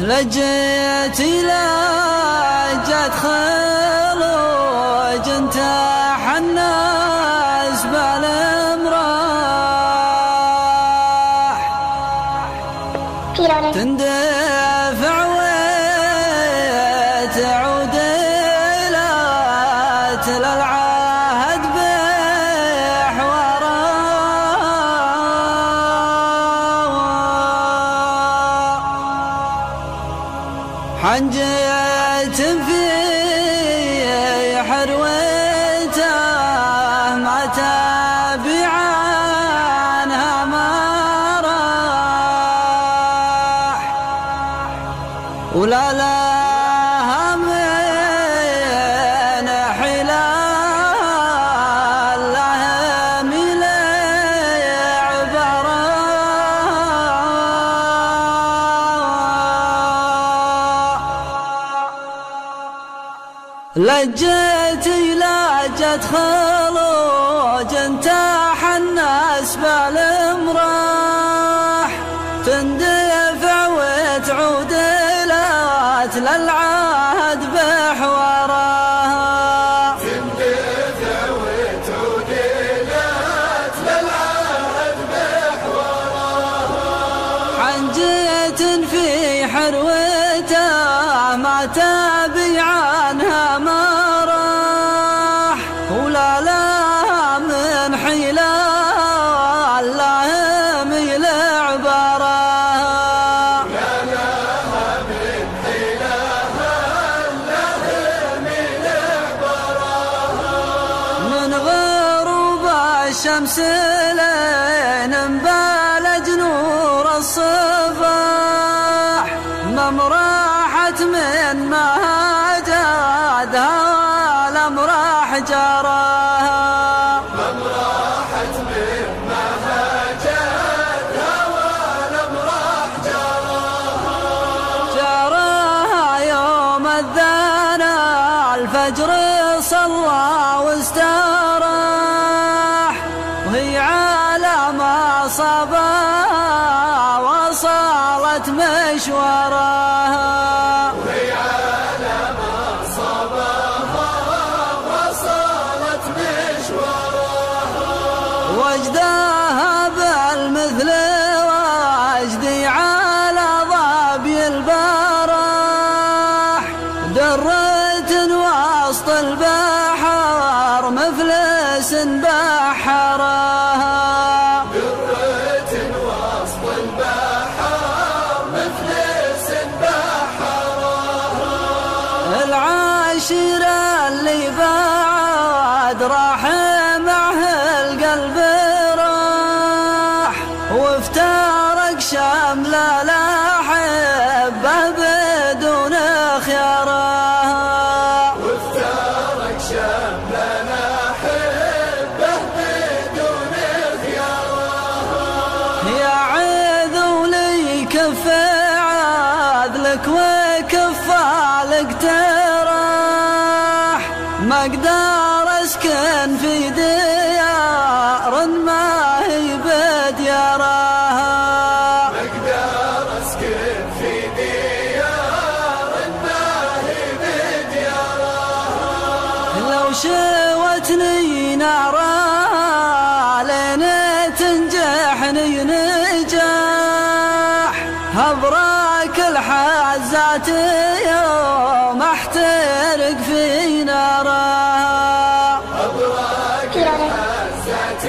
لجيتي لجت خلوج انتاح الناس بالمراح تندفع وتعود إلى العهد بحواره حنجت في حروته ما تابع عنها ما راح ولا لها من حلال لها من عبره لجت خلوج انتاح الناس بالمراح تندفع وتعود إلات للعهد بحواره تندفع وتعود إلات للعهد بحواره حنجة في حروته ما تابي عنها ما راح ولا لها من حيلة لها من عبره لا لها من حيلة لها من عبره من غروب الشمس لين انبلج نور الصباح ممراحة من مهاجدها والأمراح جراها ممراحة من مهاجدها والأمراح جراها يوم الذنا الفجر صلى واستراح وهي على ما صباها وصلت مشوارها وهي على ما صباها وصلت مشوارها وجدها بالمثل وجدي على ظبي البراح درة وسط البحر مفلس بحرها درة وسط البحر مفلس بحرها العاشرة اللي بعد راح معه القلب راح وافترق شمل الأحبة بدون خيارها وافترق شمل الأحبة بدون خيارها يا عذو لي كف عذلك وكفالك تراح ما اقدر اسكن في ديار ما هي بديارها أقدر أسكن في ديار ما هي بديارها لو شوتني نارا لين تنجحني نجاح هبراك الحزات يوم احترق في نارها أبراك الحزات